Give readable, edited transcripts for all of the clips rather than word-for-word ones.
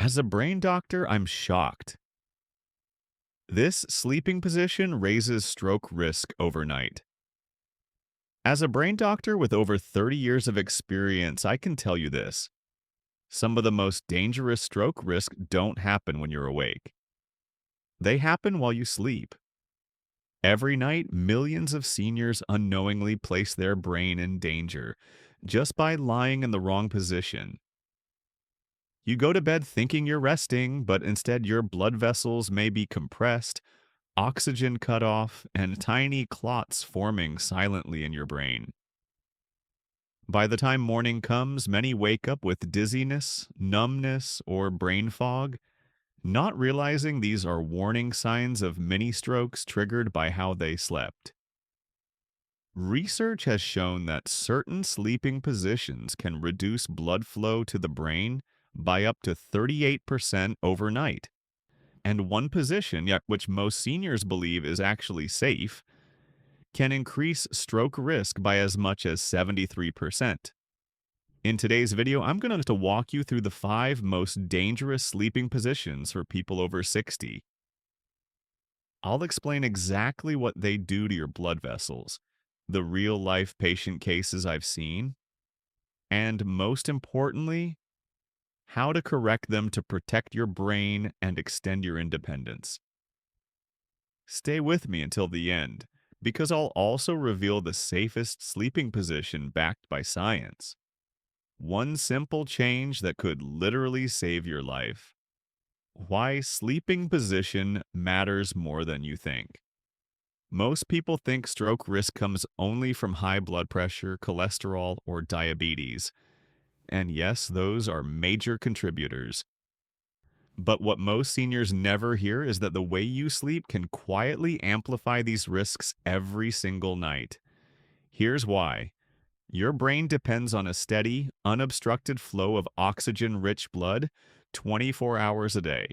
As a brain doctor, I'm shocked. This sleeping position raises stroke risk overnight. As a brain doctor with over 30 years of experience, I can tell you this. Some of the most dangerous stroke risks don't happen when you're awake. They happen while you sleep. Every night, millions of seniors unknowingly place their brain in danger just by lying in the wrong position. You go to bed thinking you're resting, but instead your blood vessels may be compressed, oxygen cut off, and tiny clots forming silently in your brain. By the time morning comes, many wake up with dizziness, numbness, or brain fog, not realizing these are warning signs of mini strokes triggered by how they slept. Research has shown that certain sleeping positions can reduce blood flow to the brain by up to 38% overnight. And one position, yet which most seniors believe is actually safe, can increase stroke risk by as much as 73%. In today's video, I'm going to walk you through the 5 most dangerous sleeping positions for people over 60. I'll explain exactly what they do to your blood vessels, the real-life patient cases I've seen, and most importantly, how to correct them to protect your brain and extend your independence. Stay with me until the end, because I'll also reveal the safest sleeping position backed by science. One simple change that could literally save your life. Why sleeping position matters more than you think. Most people think stroke risk comes only from high blood pressure, cholesterol, or diabetes. And yes, those are major contributors. But what most seniors never hear is that the way you sleep can quietly amplify these risks every single night. Here's why. Your brain depends on a steady, unobstructed flow of oxygen-rich blood 24 hours a day.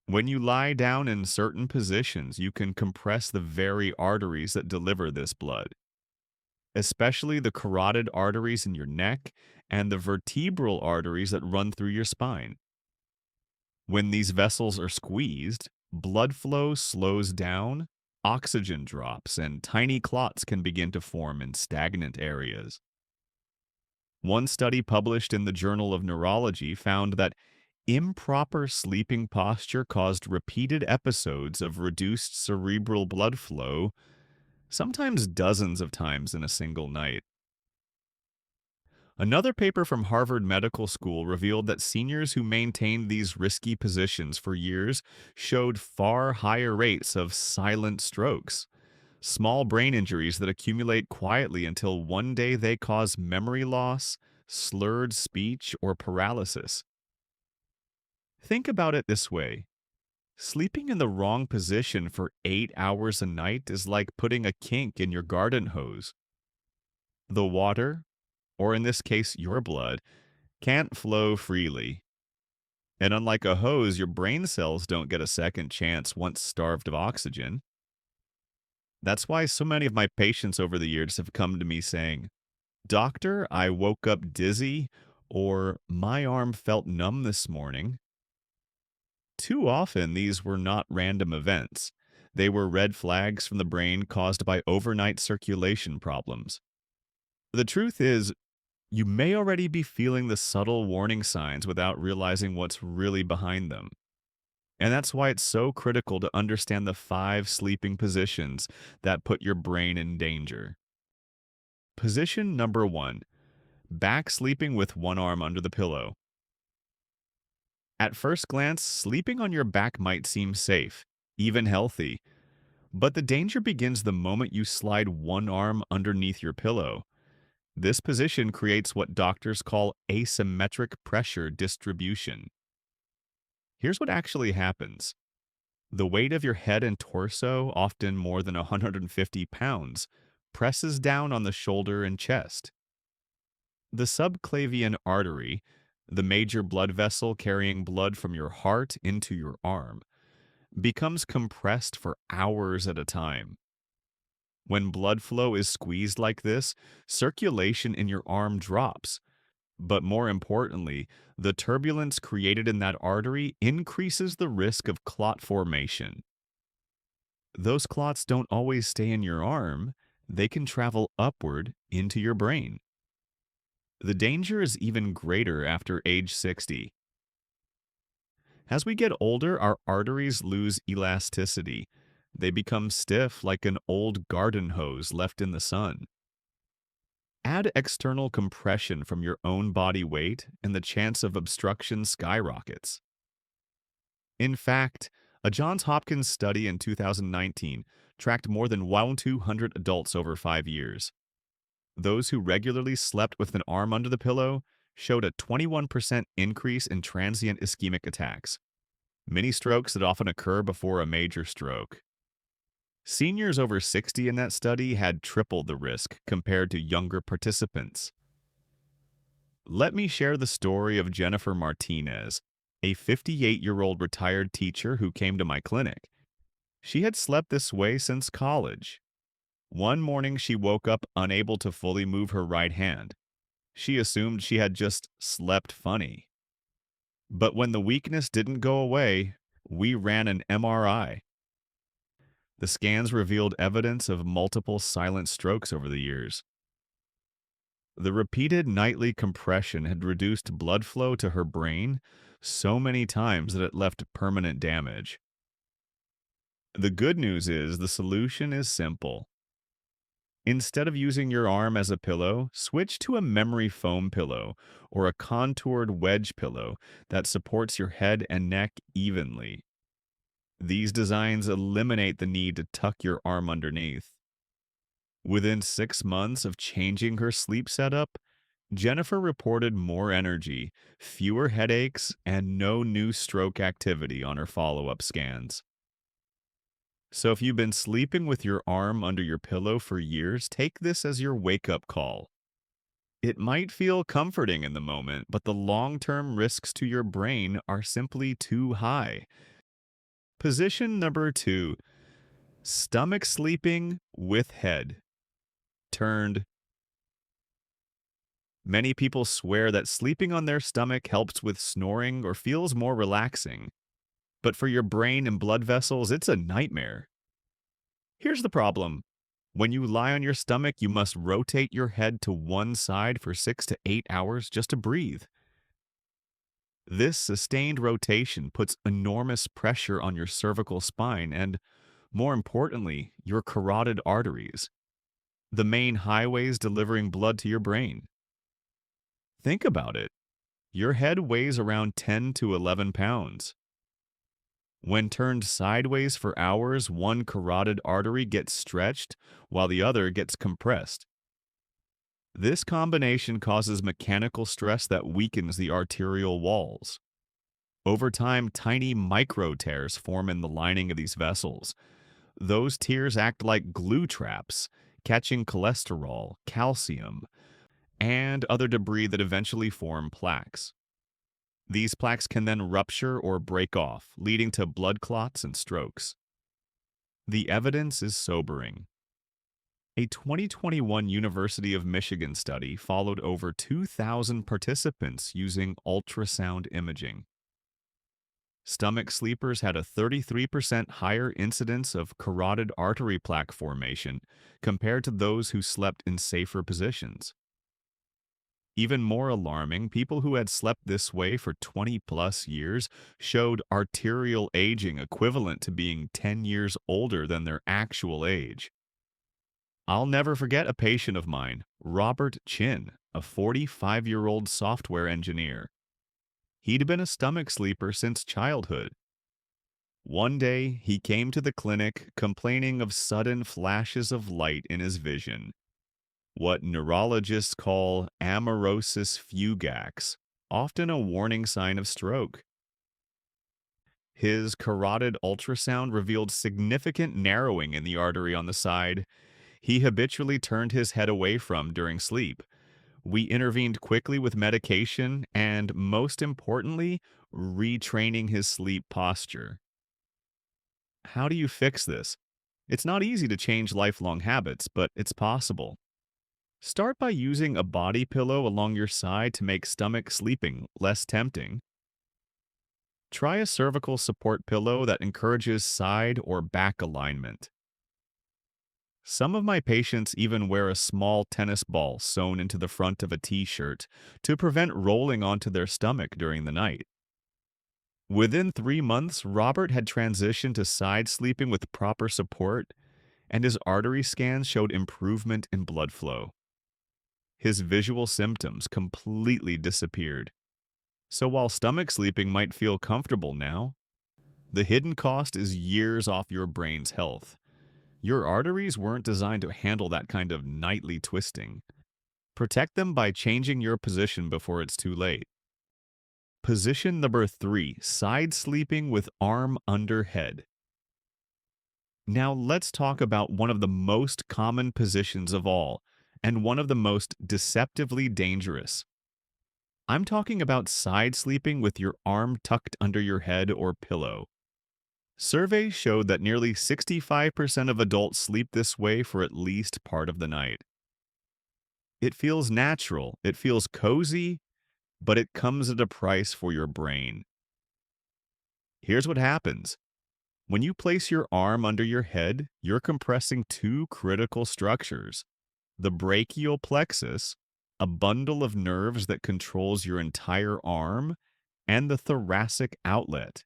When you lie down in certain positions, you can compress the very arteries that deliver this blood, especially the carotid arteries in your neck and the vertebral arteries that run through your spine. When these vessels are squeezed, blood flow slows down, oxygen drops, and tiny clots can begin to form in stagnant areas. One study published in the Journal of Neurology found that improper sleeping posture caused repeated episodes of reduced cerebral blood flow, sometimes dozens of times in a single night. Another paper from Harvard Medical School revealed that seniors who maintained these risky positions for years showed far higher rates of silent strokes, small brain injuries that accumulate quietly until one day they cause memory loss, slurred speech, or paralysis. Think about it this way. Sleeping in the wrong position for 8 hours a night is like putting a kink in your garden hose. The water, or in this case your blood, can't flow freely. And unlike a hose, your brain cells don't get a second chance once starved of oxygen. That's why so many of my patients over the years have come to me saying, "Doctor, I woke up dizzy," or "My arm felt numb this morning." Too often, these were not random events. They were red flags from the brain caused by overnight circulation problems. The truth is, you may already be feeling the subtle warning signs without realizing what's really behind them. And that's why it's so critical to understand the 5 sleeping positions that put your brain in danger. Position number 1, back sleeping with one arm under the pillow. At first glance, sleeping on your back might seem safe, even healthy, but the danger begins the moment you slide one arm underneath your pillow. This position creates what doctors call asymmetric pressure distribution. Here's what actually happens. The weight of your head and torso, often more than 150 pounds, presses down on the shoulder and chest. The subclavian artery, the major blood vessel carrying blood from your heart into your arm, becomes compressed for hours at a time. When blood flow is squeezed like this, circulation in your arm drops, But more importantly, the turbulence created in that artery increases the risk of clot formation. Those clots don't always stay in your arm, they can travel upward into your brain. The danger is even greater after age 60. As we get older, our arteries lose elasticity. They become stiff like an old garden hose left in the sun. Add external compression from your own body weight, and the chance of obstruction skyrockets. In fact, a Johns Hopkins study in 2019 tracked more than 1,200 adults over 5 years. Those who regularly slept with an arm under the pillow showed a 21% increase in transient ischemic attacks, mini strokes that often occur before a major stroke. Seniors over 60 in that study had triple the risk compared to younger participants. Let me share the story of Jennifer Martinez, a 58-year-old retired teacher who came to my clinic. She had slept this way since college. One morning, she woke up unable to fully move her right hand. She assumed she had just slept funny. But when the weakness didn't go away, we ran an MRI. The scans revealed evidence of multiple silent strokes over the years. The repeated nightly compression had reduced blood flow to her brain so many times that it left permanent damage. The good news is the solution is simple. Instead of using your arm as a pillow, switch to a memory foam pillow or a contoured wedge pillow that supports your head and neck evenly. These designs eliminate the need to tuck your arm underneath. Within 6 months of changing her sleep setup, Jennifer reported more energy, fewer headaches, and no new stroke activity on her follow-up scans. So if you've been sleeping with your arm under your pillow for years, take this as your wake-up call. It might feel comforting in the moment, but the long-term risks to your brain are simply too high. Position number 2, stomach sleeping with head turned. Many people swear that sleeping on their stomach helps with snoring or feels more relaxing. But for your brain and blood vessels, it's a nightmare. Here's the problem. When you lie on your stomach, you must rotate your head to one side for 6 to 8 hours just to breathe. This sustained rotation puts enormous pressure on your cervical spine and, more importantly, your carotid arteries, the main highways delivering blood to your brain. Think about it. Your head weighs around 10 to 11 pounds. When turned sideways for hours, one carotid artery gets stretched while the other gets compressed. This combination causes mechanical stress that weakens the arterial walls. Over time, tiny micro tears form in the lining of these vessels. Those tears act like glue traps, catching cholesterol, calcium, and other debris that eventually form plaques. These plaques can then rupture or break off, leading to blood clots and strokes. The evidence is sobering. A 2021 University of Michigan study followed over 2,000 participants using ultrasound imaging. Stomach sleepers had a 33% higher incidence of carotid artery plaque formation compared to those who slept in safer positions. Even more alarming, people who had slept this way for 20 plus years showed arterial aging equivalent to being 10 years older than their actual age. I'll never forget a patient of mine, Robert Chin, a 45-year-old software engineer. He'd been a stomach sleeper since childhood. One day, he came to the clinic complaining of sudden flashes of light in his vision, what neurologists call amaurosis fugax, often a warning sign of stroke. His carotid ultrasound revealed significant narrowing in the artery on the side he habitually turned his head away from during sleep. We intervened quickly with medication and, most importantly, retraining his sleep posture. How do you fix this? It's not easy to change lifelong habits, but it's possible. Start by using a body pillow along your side to make stomach sleeping less tempting. Try a cervical support pillow that encourages side or back alignment. Some of my patients even wear a small tennis ball sewn into the front of a t-shirt to prevent rolling onto their stomach during the night. Within 3 months, Robert had transitioned to side sleeping with proper support, and his artery scans showed improvement in blood flow. His visual symptoms completely disappeared. So while stomach sleeping might feel comfortable now, the hidden cost is years off your brain's health. Your arteries weren't designed to handle that kind of nightly twisting. Protect them by changing your position before it's too late. Position number 3, side sleeping with arm under head. Now let's talk about one of the most common positions of all, and one of the most deceptively dangerous. I'm talking about side sleeping with your arm tucked under your head or pillow. Surveys showed that nearly 65% of adults sleep this way for at least part of the night. It feels natural, it feels cozy, but it comes at a price for your brain. Here's what happens. When you place your arm under your head, you're compressing two critical structures: the brachial plexus, a bundle of nerves that controls your entire arm, and the thoracic outlet,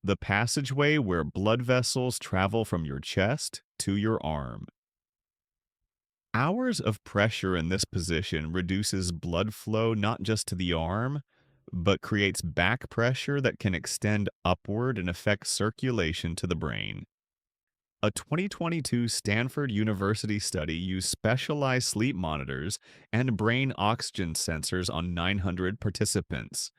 the passageway where blood vessels travel from your chest to your arm. Hours of pressure in this position reduces blood flow not just to the arm, but creates back pressure that can extend upward and affect circulation to the brain. A 2022 Stanford University study used specialized sleep monitors and brain oxygen sensors on 900 participants.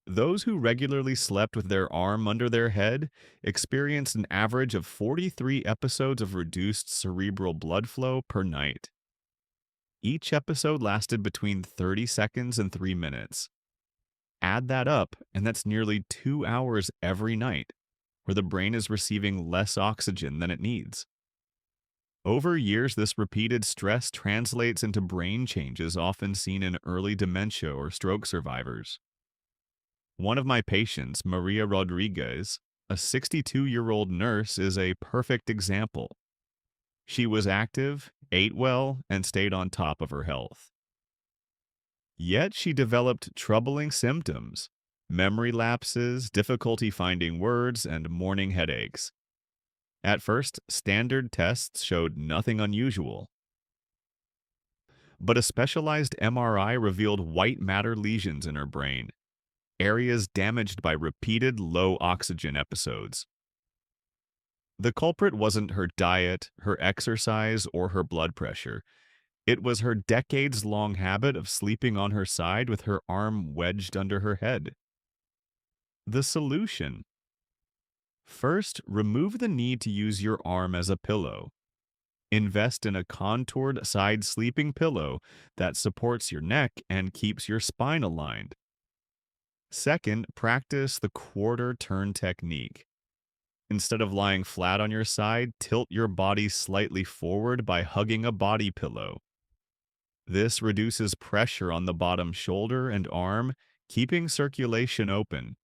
Those who regularly slept with their arm under their head experienced an average of 43 episodes of reduced cerebral blood flow per night. Each episode lasted between 30 seconds and 3 minutes. Add that up, and that's nearly 2 hours every night, where the brain is receiving less oxygen than it needs. Over years, this repeated stress translates into brain changes often seen in early dementia or stroke survivors. One of my patients, Maria Rodriguez, a 62-year-old nurse, is a perfect example. She was active, ate well, and stayed on top of her health. Yet she developed troubling symptoms: memory lapses, difficulty finding words, and morning headaches. At first, standard tests showed nothing unusual. But a specialized MRI revealed white matter lesions in her brain, areas damaged by repeated low oxygen episodes. The culprit wasn't her diet, her exercise, or her blood pressure. It was her decades-long habit of sleeping on her side with her arm wedged under her head. The solution: first, remove the need to use your arm as a pillow. Invest in a contoured side sleeping pillow that supports your neck and keeps your spine aligned. Second, practice the quarter turn technique. Instead of lying flat on your side, tilt your body slightly forward by hugging a body pillow. This reduces pressure on the bottom shoulder and arm, keeping circulation open.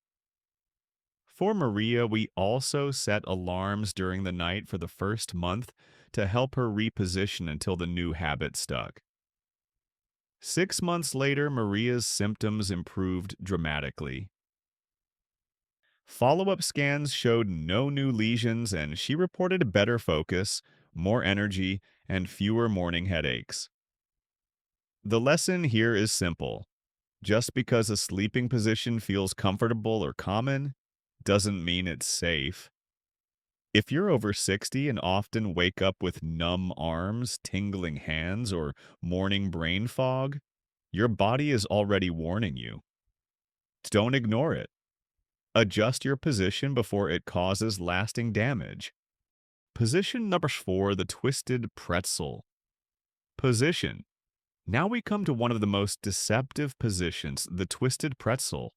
For Maria, we also set alarms during the night for the first month to help her reposition until the new habit stuck. 6 months later, Maria's symptoms improved dramatically. Follow-up scans showed no new lesions, and she reported better focus, more energy, and fewer morning headaches. The lesson here is simple. Just because a sleeping position feels comfortable or common doesn't mean it's safe. If you're over 60 and often wake up with numb arms, tingling hands, or morning brain fog, your body is already warning you. Don't ignore it. Adjust your position before it causes lasting damage. Position number 4, the twisted pretzel. Position. Now we come to one of the most deceptive positions, the twisted pretzel.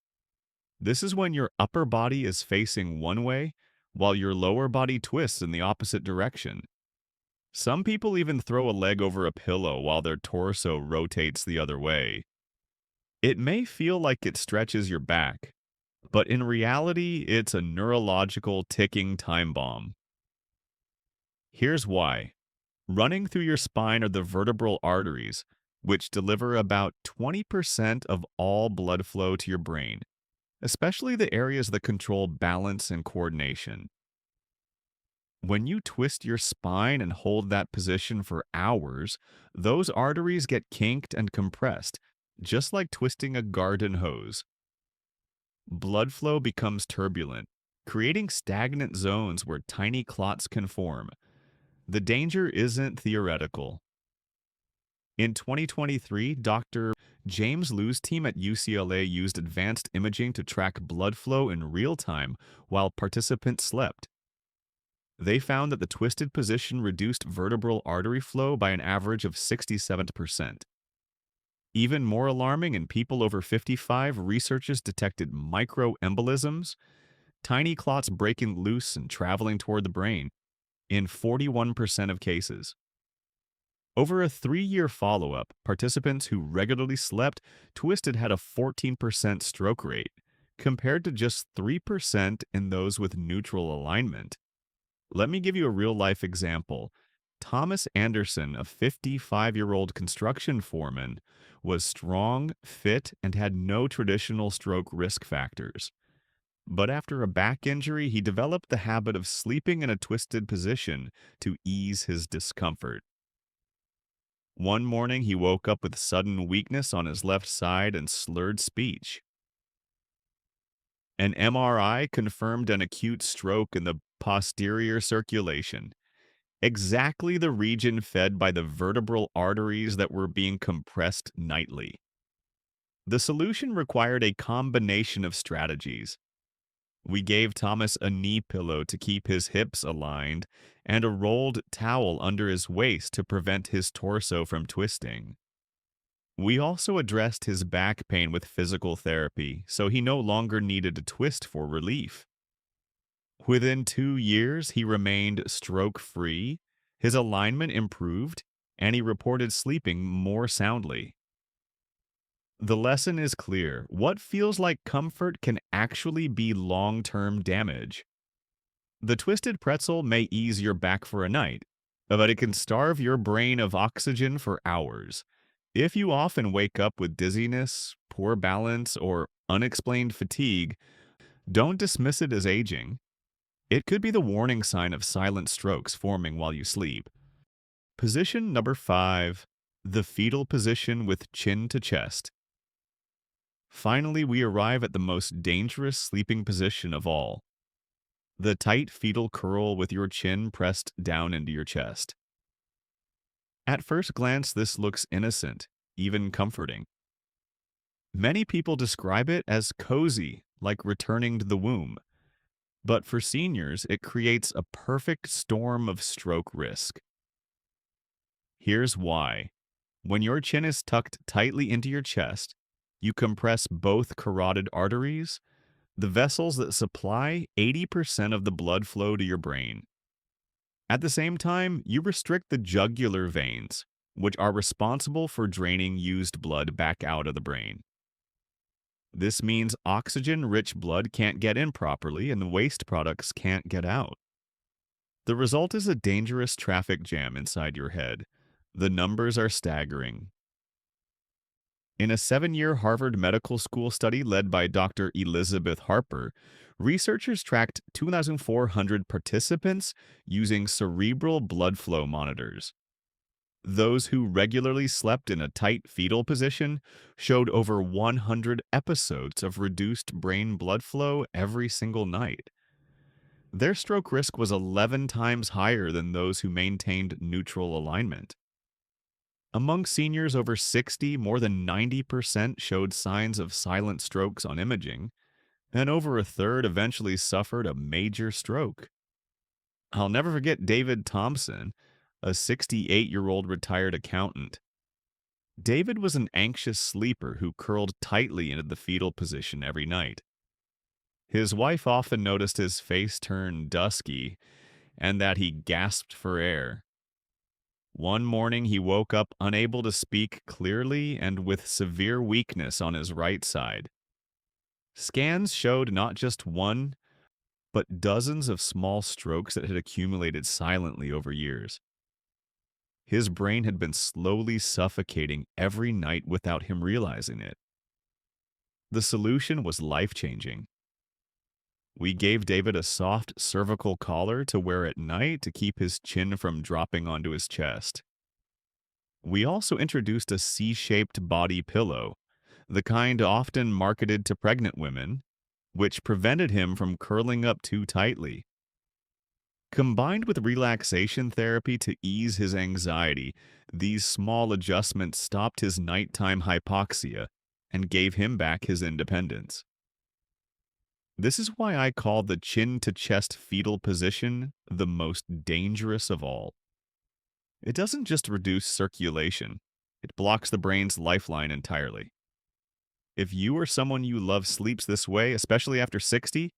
This is when your upper body is facing one way, while your lower body twists in the opposite direction. Some people even throw a leg over a pillow while their torso rotates the other way. It may feel like it stretches your back, but in reality, it's a neurological ticking time bomb. Here's why. Running through your spine are the vertebral arteries, which deliver about 20% of all blood flow to your brain, especially the areas that control balance and coordination. When you twist your spine and hold that position for hours, those arteries get kinked and compressed, just like twisting a garden hose. Blood flow becomes turbulent, creating stagnant zones where tiny clots can form. The danger isn't theoretical. In 2023, Dr. James Liu's team at UCLA used advanced imaging to track blood flow in real time while participants slept. They found that the twisted position reduced vertebral artery flow by an average of 67%. Even more alarming, in people over 55, researchers detected microembolisms, tiny clots breaking loose and traveling toward the brain, in 41% of cases. Over a 3-year follow-up, participants who regularly slept twisted had a 14% stroke rate, compared to just 3% in those with neutral alignment. Let me give you a real-life example. Thomas Anderson, a 55-year-old construction foreman, was strong, fit, and had no traditional stroke risk factors. But after a back injury, he developed the habit of sleeping in a twisted position to ease his discomfort. One morning, he woke up with sudden weakness on his left side and slurred speech. An MRI confirmed an acute stroke in the posterior circulation, exactly the region fed by the vertebral arteries that were being compressed nightly. The solution required a combination of strategies. We gave Thomas a knee pillow to keep his hips aligned and a rolled towel under his waist to prevent his torso from twisting. We also addressed his back pain with physical therapy, so he no longer needed to twist for relief. Within 2 years, he remained stroke-free, his alignment improved, and he reported sleeping more soundly. The lesson is clear. What feels like comfort can actually be long-term damage. The twisted pretzel may ease your back for a night, but it can starve your brain of oxygen for hours. If you often wake up with dizziness, poor balance, or unexplained fatigue, don't dismiss it as aging. It could be the warning sign of silent strokes forming while you sleep. Position number 5, the fetal position with chin to chest. Finally, we arrive at the most dangerous sleeping position of all, the tight fetal curl with your chin pressed down into your chest. At first glance, this looks innocent, even comforting. Many people describe it as cozy, like returning to the womb. But for seniors, it creates a perfect storm of stroke risk. Here's why. When your chin is tucked tightly into your chest, you compress both carotid arteries, the vessels that supply 80% of the blood flow to your brain. At the same time, you restrict the jugular veins, which are responsible for draining used blood back out of the brain. This means oxygen-rich blood can't get in properly and the waste products can't get out. The result is a dangerous traffic jam inside your head. The numbers are staggering. In a 7-year Harvard Medical School study led by Dr. Elizabeth Harper, researchers tracked 2,400 participants using cerebral blood flow monitors. Those who regularly slept in a tight fetal position showed over 100 episodes of reduced brain blood flow every single night. Their stroke risk was 11 times higher than those who maintained neutral alignment. Among seniors over 60, more than 90% showed signs of silent strokes on imaging, and over a third eventually suffered a major stroke. I'll never forget David Thompson, a 68-year-old retired accountant. David was an anxious sleeper who curled tightly into the fetal position every night. His wife often noticed his face turn dusky and that he gasped for air. One morning, he woke up unable to speak clearly and with severe weakness on his right side. Scans showed not just one, but dozens of small strokes that had accumulated silently over years. His brain had been slowly suffocating every night without him realizing it. The solution was life-changing. We gave David a soft cervical collar to wear at night to keep his chin from dropping onto his chest. We also introduced a C-shaped body pillow, the kind often marketed to pregnant women, which prevented him from curling up too tightly. Combined with relaxation therapy to ease his anxiety, these small adjustments stopped his nighttime hypoxia and gave him back his independence. This is why I call the chin-to-chest fetal position the most dangerous of all. It doesn't just reduce circulation, it blocks the brain's lifeline entirely. If you or someone you love sleeps this way, especially after 60,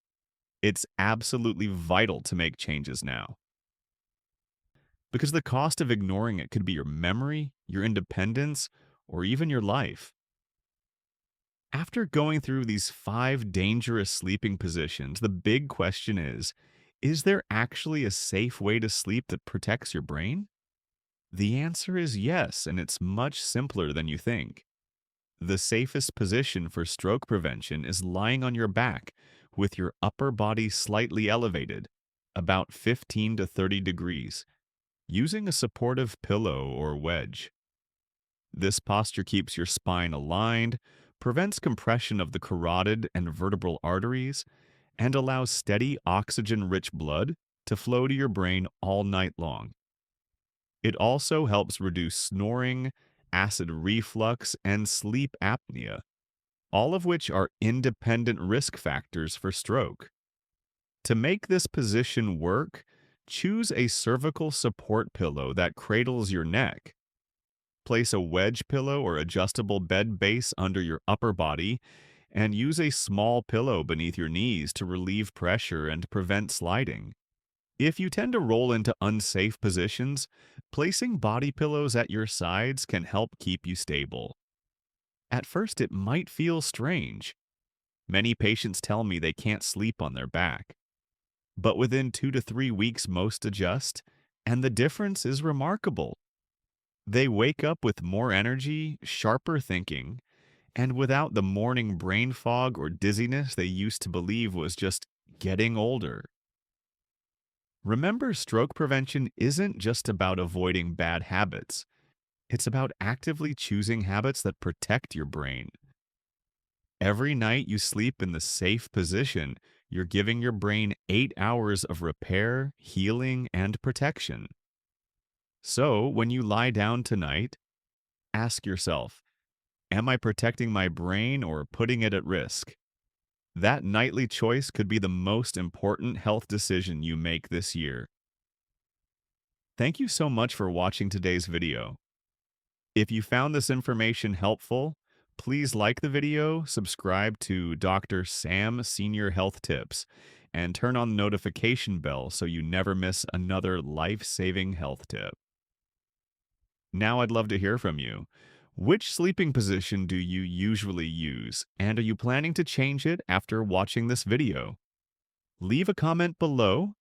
it's absolutely vital to make changes now. Because the cost of ignoring it could be your memory, your independence, or even your life. After going through these 5 dangerous sleeping positions, the big question is there actually a safe way to sleep that protects your brain? The answer is yes, and it's much simpler than you think. The safest position for stroke prevention is lying on your back with your upper body slightly elevated, about 15 to 30 degrees, using a supportive pillow or wedge. This posture keeps your spine aligned, prevents compression of the carotid and vertebral arteries, and allows steady oxygen-rich blood to flow to your brain all night long. It also helps reduce snoring, acid reflux, and sleep apnea, all of which are independent risk factors for stroke. To make this position work, choose a cervical support pillow that cradles your neck. Place a wedge pillow or adjustable bed base under your upper body, and use a small pillow beneath your knees to relieve pressure and prevent sliding. If you tend to roll into unsafe positions, placing body pillows at your sides can help keep you stable. At first, it might feel strange. Many patients tell me they can't sleep on their back. But within 2 to 3 weeks, most adjust, and the difference is remarkable. They wake up with more energy, sharper thinking, and without the morning brain fog or dizziness they used to believe was just getting older. Remember, stroke prevention isn't just about avoiding bad habits. It's about actively choosing habits that protect your brain. Every night you sleep in the safe position, you're giving your brain 8 hours of repair, healing, and protection. So, when you lie down tonight, ask yourself, am I protecting my brain or putting it at risk? That nightly choice could be the most important health decision you make this year. Thank you so much for watching today's video. If you found this information helpful, please like the video, subscribe to Dr. Sam Senior Health Tips, and turn on the notification bell so you never miss another life-saving health tip. Now I'd love to hear from you. Which sleeping position do you usually use, and are you planning to change it after watching this video? Leave a comment below.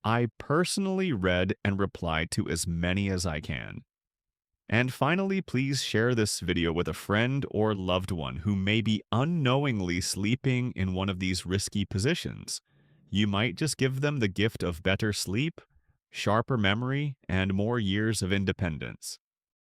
I personally read and replied to as many as I can. And finally, please share this video with a friend or loved one who may be unknowingly sleeping in one of these risky positions. You might just give them the gift of better sleep, sharper memory, and more years of independence.